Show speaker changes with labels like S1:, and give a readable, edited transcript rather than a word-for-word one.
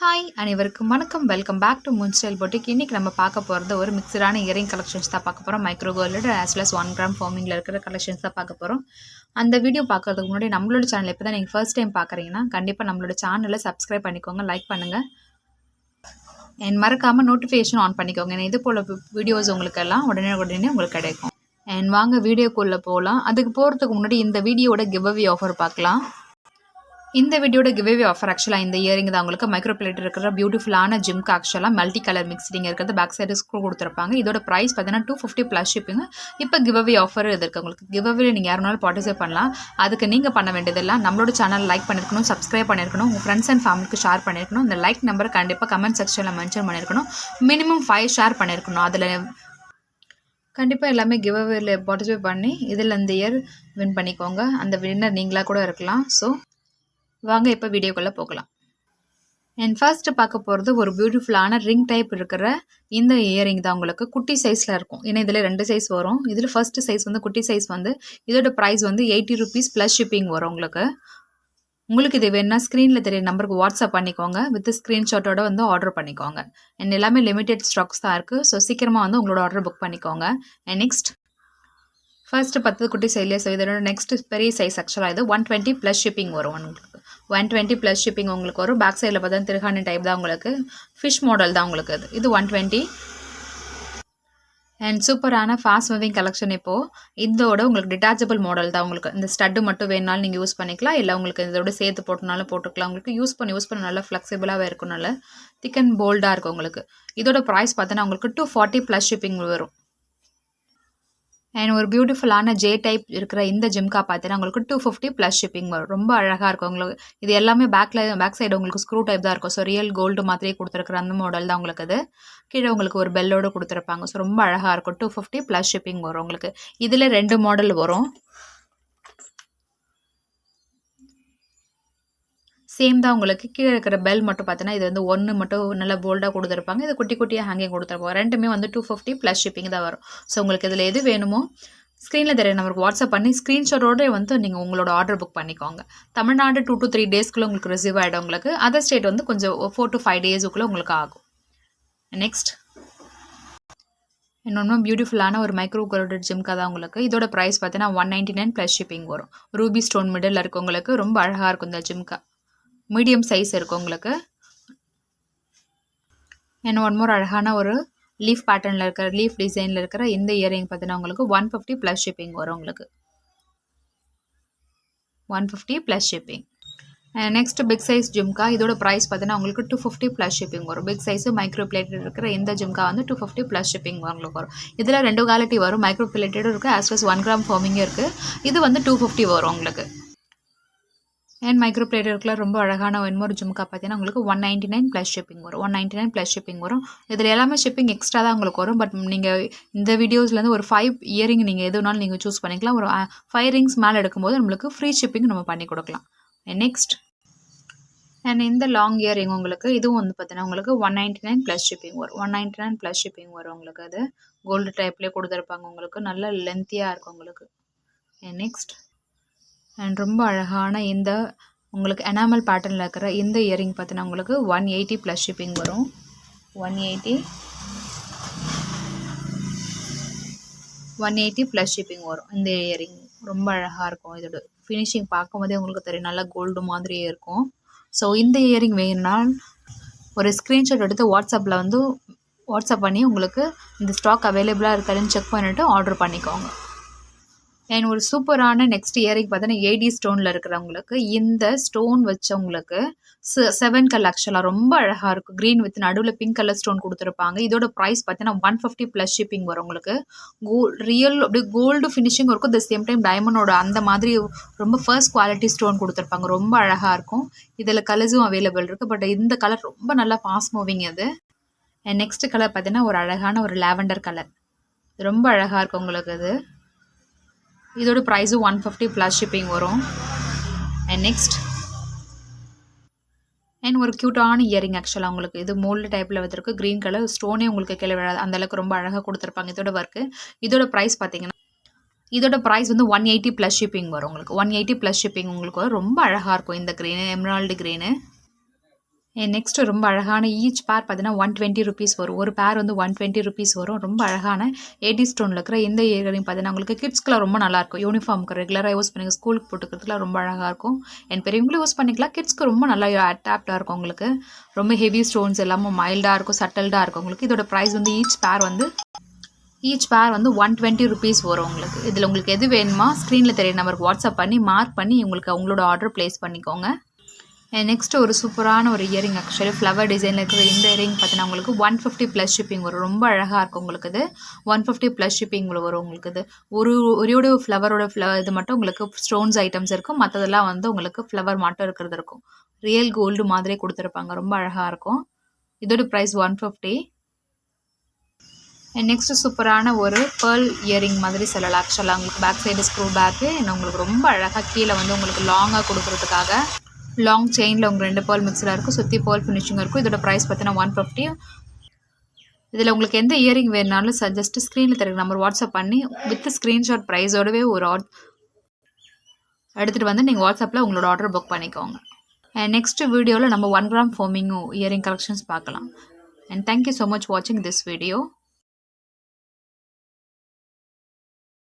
S1: Hi அனைவருக்கும் வணக்கம். Welcome back to Moon Style boutique. இன்றைக்கி நம்ம பார்க்க போகிறது ஒரு மிக்சடான இயரிங் கலெக்ஷன்ஸ் தான் பார்க்க போகிறோம். Micro gold as well as 1 gram ஃபார்மிங்கில் இருக்கிற கலெக்ஷன்ஸ் தான் பார்க்க போகிறோம். அந்த வீடியோ பார்க்குறதுக்கு முன்னாடி நம்மளோட சேனல் இப்போ தான் நீங்கள் ஃபர்ஸ்ட் டைம் பார்க்குறீங்கன்னா கண்டிப்பாக நம்மளோட சேனலை சப்ஸ்கிரைப் பண்ணிக்கோங்க, லைக் பண்ணுங்கள், அண்ட் மறக்காமல் நோட்டிஃபிகேஷன் ஆன் பண்ணிக்கோங்க. ஏன்னா இது போல் வீடியோஸ் உங்களுக்கு எல்லாம் உடனே உங்களுக்கு கிடைக்கும். அண்ட் வாங்க வீடியோக்குள்ளே போகலாம். அதுக்கு போகிறதுக்கு முன்னாடி இந்த வீடியோட கிவ்அவே ஆஃபர் பார்க்கலாம். இந்த வீடியோட கிவ்அவே ஆஃபர் ஆக்சுவலாக இந்த இயரிங் தான் உங்களுக்கு மைக்ரோ பிளேட் இருக்கிற பியூட்டிஃபுல்லான ஜிம்க்கு ஆக்சுவலாக மல்டி கலர் மிக்சிங் இருக்கிறது பேக் சைடு ஸ்க்ரூ கொடுத்துருப்பாங்க. இதோட ப்ரைஸ் பார்த்தீங்கன்னா 250 ப்ளஸ் ஷிப்பிங். இப்போ கிவ்அவே ஆஃபர் இது இருக்குது உங்களுக்கு. கிவ்அவே நீங்கள் யாருனாலும் பார்ட்டிசிபேட் பண்ணலாம். அதுக்கு நீங்கள் பண்ண வேண்டியதெல்லாம் நம்மளோட சேனல் லைக் பண்ணியிருக்கணும், சப்ஸ்கிரைப் பண்ணியிருக்கணும், உங்கள் ஃப்ரெண்ட்ஸ் அண்ட் ஃபேமிலிக்கு ஷேர் பண்ணியிருக்கணும். இந்த லைக் நம்பரை கண்டிப்பாக கமெண்ட் செக்ஷனில் மென்ஷன் பண்ணியிருக்கணும். மினிமம் 5 ஷேர் பண்ணியிருக்கணும். அதில் கண்டிப்பாக எல்லாமே கிவ்அவேல பார்ட்டிசிபேட் பண்ணி இதில் இந்த இயர் வின் பண்ணிக்கோங்க. அந்த வின்னர் நீங்களாக கூட இருக்கலாம். ஸோ வாங்க இப்போ வீடியோக்குள்ளே போகலாம். அண்ட் ஃபர்ஸ்ட் பார்க்க போகிறது ஒரு பியூட்டிஃபுல்லான ரிங் டைப் இருக்கிற இந்த இயரிங் தான் உங்களுக்கு. குட்டி சைஸில் இருக்கும். ஏன்னா இதில் 2 சைஸ் வரும். இதில் ஃபர்ஸ்ட் சைஸ் வந்து குட்டி சைஸ் வந்து இதோட ப்ரைஸ் வந்து 80 rupees ப்ளஸ் ஷிப்பிங் வரும் உங்களுக்கு. உங்களுக்கு இது வேணுன்னா ஸ்க்ரீனில் தெரிய நம்பருக்கு வாட்ஸ்அப் பண்ணிக்கோங்க. வித் ஸ்க்ரீன்ஷாட்டோட வந்து ஆர்டர் பண்ணிக்கோங்க. அண்ட் எல்லாமே லிமிடெட் ஸ்டாக்ஸ் தான் இருக்குது. ஸோ சீக்கிரமாக வந்து உங்களோட ஆர்டர் புக் பண்ணிக்கோங்க. அண்ட் நெக்ஸ்ட் ஃபர்ஸ்ட் 10 குட்டி சைஸ்லேயே. ஸோ இதோட நெக்ஸ்ட் பெரிய சைஸ் ஆக்சுவலாக இது 120 ப்ளஸ் ஷிப்பிங் வரும் உங்களுக்கு. 120 ப்ளஸ் ஷிப்பிங் உங்களுக்கு வரும். பேக் சைடில் பார்த்தா திருகாணி டைப் தான் உங்களுக்கு. ஃபிஷ் மாடல் தான் உங்களுக்கு இது 120. அண்ட் சூப்பரான ஃபாஸ்ட் மூவிங் கலெக்ஷன். இப்போது இதோட உங்களுக்கு டிட்டாச்சபிள் மாடல் தான் உங்களுக்கு. இந்த ஸ்டட்டு மட்டும் வேணாலும் நீங்கள் யூஸ் பண்ணிக்கலாம், இல்லை உங்களுக்கு இதோட சேர்த்து போட்டனாலும் போட்டுக்கலாம். உங்களுக்கு யூஸ் பண்ணி நல்லா ஃப்ளெக்சிபிளாகவே இருக்கும், நல்லா திக் அண்ட் போல்டாக இருக்கும் உங்களுக்கு. இதோட ப்ரைஸ் பார்த்தோன்னா உங்களுக்கு 240 ப்ளஸ் ஷிப்பிங் வரும். அண்ட் ஒரு பியூட்டிஃபுல்லான ஜே டைப் இருக்கிற இந்த ஜிம்கா பார்த்தீங்கன்னா உங்களுக்கு 250 ப்ளஸ் ஷிப்பிங் வரும். ரொம்ப அழகாக இருக்கும் உங்களுக்கு. இது எல்லாமே பேக் சைடு உங்களுக்கு ஸ்க்ரூ டைப் தான் இருக்கும். ஸோ ரியல் கோல்டு மாதிரியே கொடுத்துருக்குற அந்த மாடல் தான் உங்களுக்கு. அது கீழே உங்களுக்கு ஒரு பெல்லோடு கொடுத்துருப்பாங்க. ஸோ ரொம்ப அழகாக இருக்கும். 250 ப்ளஸ் ஷிப்பிங் வரும் உங்களுக்கு. இதில் 2 மாடல் வரும். சேம் தான் உங்களுக்கு. கீழே இருக்கிற பெல் மட்டும் பார்த்தீங்கன்னா இது வந்து 1 மட்டும் நல்லா போல்டாக கொடுத்துருப்பாங்க. இது குட்டி குட்டியாக ஹேங்கிங் கொடுத்துருப்போம். ரெண்டுமே வந்து 250 ப்ளஸ் ஷிப்பிங் தான் வரும். ஸோ உங்களுக்கு இதில் எது வேணுமோ ஸ்க்ரீனில் தெரிய நம்பருக்கு வாட்ஸ்அப் பண்ணி ஸ்க்ரீன்ஷாட்டோட வந்து நீங்கள் உங்களோட ஆர்டர் புக் பண்ணிக்கோங்க. தமிழ்நாடு 2 to 3 டேஸ்க்குள்ளே உங்களுக்கு ரிசீவ் ஆகிடும் உங்களுக்கு. அதர் ஸ்டேட் வந்து கொஞ்சம் 4 to 5 டேஸுக்குள்ளே உங்களுக்கு ஆகும். நெக்ஸ்ட் இன்னொன்று பியூட்டிஃபுல்லான ஒரு மைக்ரோ கோல்டட் ஜிம்கா தான் உங்களுக்கு. இதோட ப்ரைஸ் பார்த்தீங்கன்னா 199 ப்ளஸ் ஷிப்பிங் வரும். ரூபி ஸ்டோன் மிடில் இருக்குது உங்களுக்கு. ரொம்ப அழகாக இருக்கும் இந்த ஜிம்கா. மீடியம் சைஸ் இருக்கும் உங்களுக்கு. அண்ட் ஒன் மோர் அழகான ஒரு லீஃப் பேட்டர்னில் இருக்கிற லீஃப் டிசைனில் இருக்கிற இந்த இயரிங் பார்த்தீங்கன்னா உங்களுக்கு 150 ப்ளஸ் ஷிப்பிங் வரும் உங்களுக்கு. 150 plus shipping. Next big size jhumka. இதோட ப்ரைஸ் பார்த்தீங்கன்னா உங்களுக்கு 250 ப்ளஸ் ஷிப்பிங் வரும். பிக் சைஸு மைக்ரோ பிளேட்டட் இருக்கிற இந்த ஜிம்கா வந்து 250 ப்ளஸ் ஷிப்பிங் உங்களுக்கு வரும். இதில் 2 குவாலிட்டி வரும். மைக்ரோ பிளேட்டடும் இருக்குது, ஆஸ் வெல் as 1 கிராம் ஃபார்மிங்கும் இருக்குது. இது வந்து 250 வரும் உங்களுக்கு. அண்ட் மைக்ரோ பிளேட் இருக்கிற ரொம்ப அழகான இன்னொரு ஜிம்கா பார்த்தீங்கன்னா உங்களுக்கு 199 ப்ளஸ் ஷிப்பிங் வரும். 199 ப்ளஸ் ஷிப்பிங் வரும். இதில் எல்லாமே ஷிப்பிங் எக்ஸ்ட்ரா தான் உங்களுக்கு வரும். பட் நீங்கள் இந்த வீடியோஸ்லேருந்து ஒரு 5 இயரிங் நீங்கள் எதுனாலும் நீங்கள் சூஸ் பண்ணிக்கலாம். ஒரு 5 ரிங்ஸ் மேலே எடுக்கும்போது நம்மளுக்கு ஃப்ரீ ஷிப்பிங் நம்ம பண்ணி கொடுக்கலாம். நெக்ஸ்ட் அண்ட் இந்த லாங் இயரிங் உங்களுக்கு இதுவும் வந்து பார்த்தீங்கன்னா உங்களுக்கு 199 ப்ளஸ் ஷிப்பிங் வரும். 199 ப்ளஸ் ஷிப்பிங் வரும் உங்களுக்கு. அது கோல்டு டைப்லேயே கொடுத்துருப்பாங்க உங்களுக்கு. நல்ல லென்த்தியாக இருக்கும் உங்களுக்கு. நெக்ஸ்ட் அண்ட் ரொம்ப அழகான இந்த உங்களுக்கு எனாமல் பேட்டர்னில் இருக்கிற இந்த இயரிங் பார்த்தீங்கன்னா உங்களுக்கு 180 ப்ளஸ் ஷிப்பிங் வரும். 180 ப்ளஸ் ஷிப்பிங் வரும். இந்த இயரிங் ரொம்ப அழகாக இருக்கும். இதோட ஃபினிஷிங் பார்க்கும்போதே உங்களுக்கு தெரியும், நல்லா கோல்டு மாதிரியே இருக்கும். ஸோ இந்த இயரிங் வேணும்னா ஒரு ஸ்க்ரீன்ஷாட் எடுத்து வாட்ஸ்அப் பண்ணி உங்களுக்கு இந்த ஸ்டாக் அவைலபிளாக இருக்காதுன்னு செக் பண்ணிவிட்டு ஆர்டர் பண்ணிக்கோங்க. அண்ட் ஒரு சூப்பரான நெக்ஸ்ட் இயரிங் பார்த்தீங்கன்னா ஏடி ஸ்டோனில் இருக்கிறவங்களுக்கு இந்த ஸ்டோன் வச்சவங்களுக்கு 7 கலர் ஆக்சுவலாக ரொம்ப அழகாக இருக்கும். க்ரீன் வித் நடுவில் பிங்க் கலர் ஸ்டோன் கொடுத்துருப்பாங்க. இதோட ப்ரைஸ் பார்த்தீங்கன்னா 150 ப்ளஸ் ஷிப்பிங் வரும் உங்களுக்கு. ரியல் அப்படியே கோல்டு ஃபினிஷிங் இருக்கும். த சேம் டைம் டைமண்டோட அந்த மாதிரி ரொம்ப ஃபர்ஸ்ட் குவாலிட்டி ஸ்டோன் கொடுத்துருப்பாங்க. ரொம்ப அழகாக இருக்கும். இதில் கலர்ஸும் அவைலபிள் இருக்குது. பட் இந்த கலர் ரொம்ப நல்லா ஃபாஸ்ட் மூவிங் அது. அண்ட் நெக்ஸ்ட் கலர் பார்த்தீங்கன்னா ஒரு அழகான ஒரு லாவெண்டர் கலர். ரொம்ப அழகாக இருக்கும் உங்களுக்கு. அது இதோட ப்ரைஸும் 150 ப்ளஸ் ஷிப்பிங் வரும். அண்ட் நெக்ஸ்ட் அண்ட் ஒரு க்யூட்டான இயரிங் ஆக்சுவலாக உங்களுக்கு. இது மோல்டு டைப்பில் வந்துருக்கு. க்ரீன் கலர் ஸ்டோனே உங்களுக்கு கீழே விழாது, அந்தளவுக்கு ரொம்ப அழகாக கொடுத்துருப்பாங்க இதோட ஒர்க்கு. இதோட ப்ரைஸ் பார்த்தீங்கன்னா இதோட ப்ரைஸ் வந்து 180 ப்ளஸ் ஷிப்பிங் வரும் உங்களுக்கு. 180 ப்ளஸ் ஷிப்பிங் உங்களுக்கு வரும். ரொம்ப அழகாக இருக்கும் இந்த க்ரீனு, எம்ரால்டு க்ரீனு. நெக்ஸ்ட்டு ரொம்ப அழகான ஈச் பேர் பார்த்தீங்கன்னா 120 ருபீஸ் வரும். ஒரு பேர் வந்து 120 ருபீஸ் வரும். ரொம்ப அழகான ஏடி ஸ்டோனில் இருக்கிற இந்த இயரிங் பார்த்தீங்கன்னா உங்களுக்கு கிட்ஸ்க்குலாம் ரொம்ப நல்லாயிருக்கும். யூனிஃபார்முக்கு ரெகுலராக யூஸ் பண்ணி ஸ்கூலுக்கு போட்டுக்கிறதுக்குலாம் ரொம்ப அழகாக இருக்கும். பெரியவங்களும் யூஸ் பண்ணிக்கலாம். கிட்ஸ்க்கு ரொம்ப நல்லா அட்ராக்டாக இருக்கும் உங்களுக்கு. ரொம்ப ஹெவி ஸ்டோன்ஸ் எல்லாமே மைல்டாக இருக்கும், சட்டல்டாக இருக்கும் உங்களுக்கு. இதோட ப்ரைஸ் வந்து ஈச் பேர் வந்து 120 ருபீஸ் வரும் உங்களுக்கு. இதில் உங்களுக்கு எது வேணுமா ஸ்க்ரீனில் தெரிய நம்பருக்கு வாட்ஸ்அப் பண்ணி மார்க் பண்ணி உங்களுக்கு அவங்களோட ஆர்டர் ப்ளேஸ் பண்ணிக்கோங்க. நெக்ஸ்ட்டு ஒரு சூப்பரான ஒரு இயரிங் ஆக்சுவலி ஃப்ளவர் டிசைனில் இருக்கிற இந்த இயரிங் பார்த்தீங்கன்னா உங்களுக்கு 150 ப்ளஸ் ஷிப்பிங் வரும். ரொம்ப அழகாக இருக்கும் உங்களுக்கு இது. 150 ப்ளஸ் ஷிப்பிங் வரும் உங்களுக்கு இது. ஒரே ஃப்ளவரோட இது மட்டும் உங்களுக்கு ஸ்டோன்ஸ் ஐட்டம்ஸ் இருக்கும். மற்றதெல்லாம் வந்து உங்களுக்கு ஃப்ளவர் மட்டும் இருக்கிறது இருக்கும். ரியல் கோல்டு மாதிரி கொடுத்துருப்பாங்க. ரொம்ப அழகாக இருக்கும். இதோட ப்ரைஸ் 150. நெக்ஸ்ட்டு சூப்பரான ஒரு பேர்ல் இயரிங் மாதிரி சொல்லலாம். ஆக்சுவலாக உங்களுக்கு பேக் சைடு ஸ்க்ரூ பேக்கு உங்களுக்கு ரொம்ப அழகாக கீழே வந்து உங்களுக்கு லாங்காக கொடுக்குறதுக்காக லாங் செயினில் உங்களுக்கு 2 பேர்ல் மிக்ஸில் இருக்கும். சுற்றி பேர்ல் ஃபினிஷிங் இருக்கும். இதோட ப்ரைஸ் பார்த்தீங்கன்னா 150. இதில் உங்களுக்கு எந்த இயரிங் வேணுனாலும் ஜஸ்ட் ஸ்க்ரீனில் தெரியுற நம்பர் வாட்ஸ்அப் பண்ணி வித் ஸ்க்ரீன்ஷாட் ப்ரைஸோடவே ஒரு எடுத்துகிட்டு வந்து நீங்கள் வாட்ஸ்அப்பில் உங்களோட ஆர்டர் புக் பண்ணிக்கோங்க. நெக்ஸ்ட் வீடியோவில் நம்ம 1 கிராம் ஃபோமிங் இயரிங் கலெக்ஷன்ஸ் பார்க்கலாம். And thank you so much watching this video.